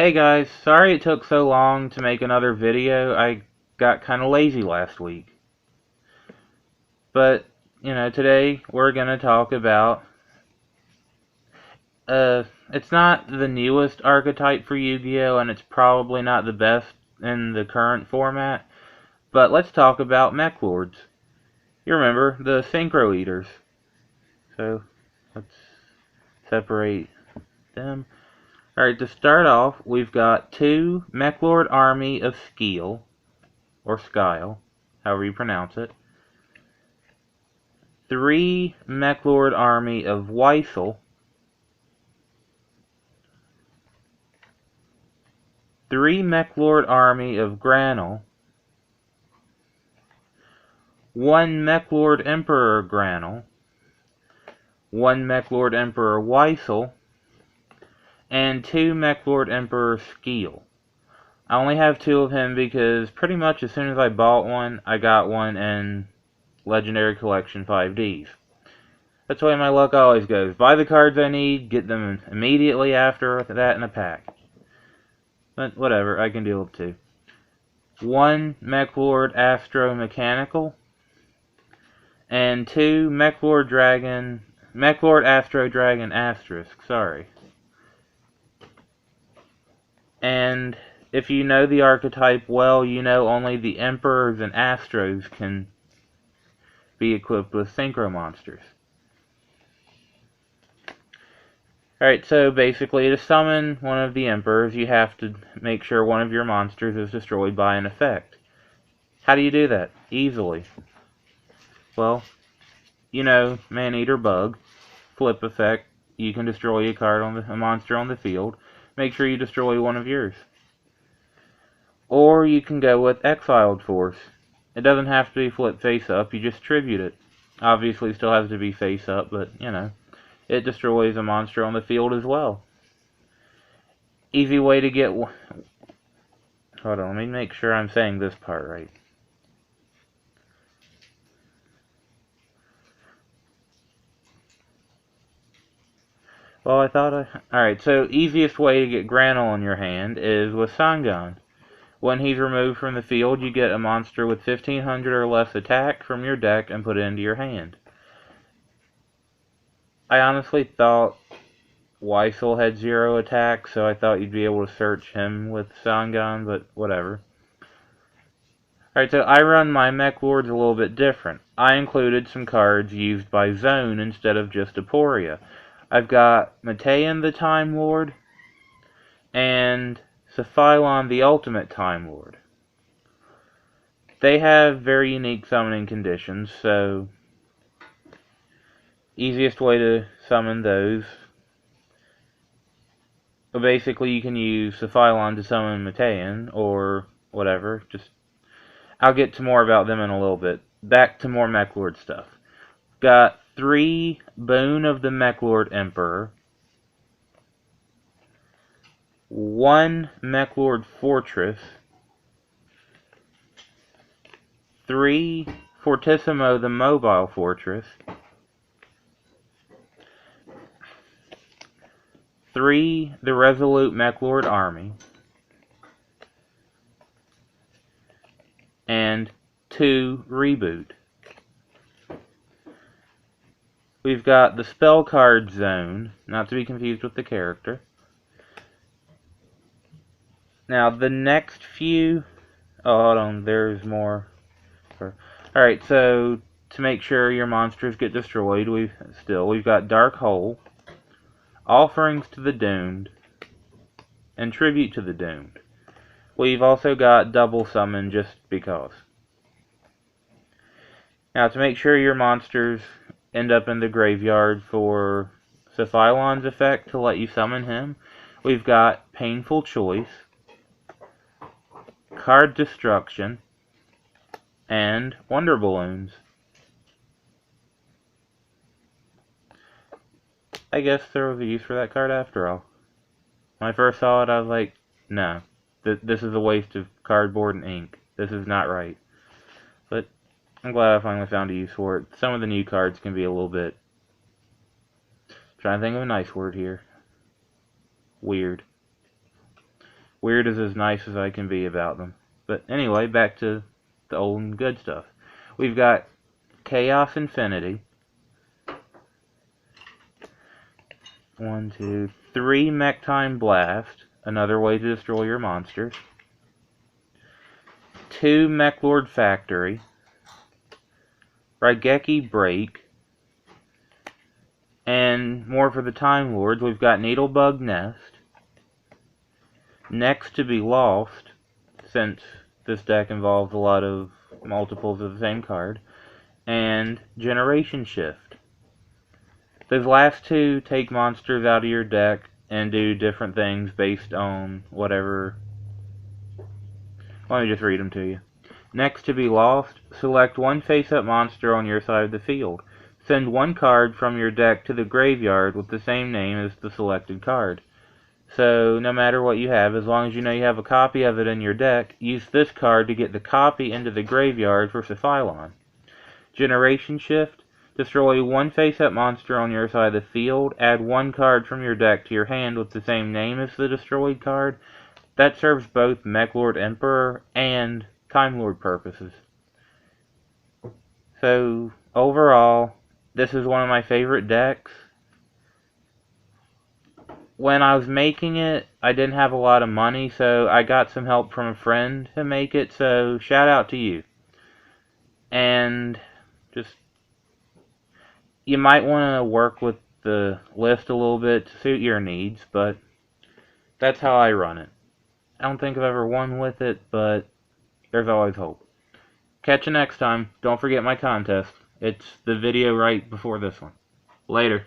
Hey guys, sorry it took so long to make another video. I got kind of lazy last week. But, today we're going to talk about, it's not the newest archetype for Yu-Gi-Oh! And it's probably not the best in the current format, but let's talk about Meklords. You remember, the synchro eaters. So, let's separate them. Alright, to start off, we've got 2 Meklord Army of Skeel, or Skyle, however you pronounce it. 3 Meklord Army of Weissel. 3 Meklord Army of Granel. 1 Meklord Emperor Granel. 1 Meklord Emperor Weissel. And 2 Meklord Emperor Skeel. I only have 2 of him because pretty much as soon as I bought one, I got one in Legendary Collection 5Ds. That's the way my luck always goes. Buy the cards I need, get them immediately after that in a pack. But whatever, I can deal with 2. 1 Meklord Astro Mechanical. And 2 Meklord Astro Dragon Asterisk, sorry. And if you know the archetype well, you know only the Emperors and Astros can be equipped with Synchro monsters. Alright, so basically to summon one of the Emperors, you have to make sure one of your monsters is destroyed by an effect. How do you do that? Easily. Well, Man-Eater Bug, flip effect, you can destroy a monster on the field. Make sure you destroy one of yours. Or you can go with Exiled Force. It doesn't have to be flip face up, you just tribute it. Obviously, it still has to be face up, but, it destroys a monster on the field as well. Easy way to get... Hold on, let me make sure I'm saying this part right. Well, Alright, so easiest way to get Granel in your hand is with Sangan. When he's removed from the field, you get a monster with 1500 or less attack from your deck and put it into your hand. I honestly thought Weissel had 0 attack, so I thought you'd be able to search him with Sangan, but whatever. Alright, so I run my Meklords a little bit different. I included some cards used by Zone instead of just Aporia. I've got Matean the Time Lord, and Cephylon the Ultimate Time Lord. They have very unique summoning conditions, so easiest way to summon those. But basically you can use Cephylon to summon Matean, or whatever. I'll get to more about them in a little bit. Back to more Meklord stuff. Got 3 Boon of the Meklord Emperor. 1 Meklord Fortress. 3 Fortissimo the Mobile Fortress. 3 the Resolute Meklord Army. And 2 Reboot. We've got the spell card Zone, not to be confused with the character. Now, the next few... Oh, hold on, there's more. Alright, so to make sure your monsters get destroyed, we've got Dark Hole, Offerings to the Doomed, and Tribute to the Doomed. We've also got Double Summon just because. Now, to make sure your monsters end up in the graveyard for Cephylon's effect to let you summon him, we've got Painful Choice, Card Destruction, and Wonder Balloons. I guess there was a use for that card after all. When I first saw it, I was like, no, this is a waste of cardboard and ink. This is not right. But I'm glad I finally found a use for it. Some of the new cards can be a little bit... Trying to think of a nice word here. Weird. Weird is as nice as I can be about them. But anyway, back to the old and good stuff. We've got Chaos Infinity. 1, 2, 3 Mech Time Blast. Another way to destroy your monsters. 2 Meklord Factory. Raigeki Break. And more for the Time Lords, we've got Needlebug Nest. Next to be Lost, since this deck involves a lot of multiples of the same card. And Generation Shift. Those last two take monsters out of your deck and do different things based on whatever. Let me just read them to you. Next to be Lost, select one face-up monster on your side of the field. Send one card from your deck to the graveyard with the same name as the selected card. So, no matter what you have, as long as you know you have a copy of it in your deck, use this card to get the copy into the graveyard for Cephylon. Generation Shift, destroy one face-up monster on your side of the field, add one card from your deck to your hand with the same name as the destroyed card. That serves both Meklord Emperor and Time Lord purposes. So, overall, this is one of my favorite decks. When I was making it, I didn't have a lot of money, so I got some help from a friend to make it, so shout out to you. And just, you might want to work with the list a little bit to suit your needs, but that's how I run it. I don't think I've ever won with it, but there's always hope. Catch you next time. Don't forget my contest. It's the video right before this one. Later.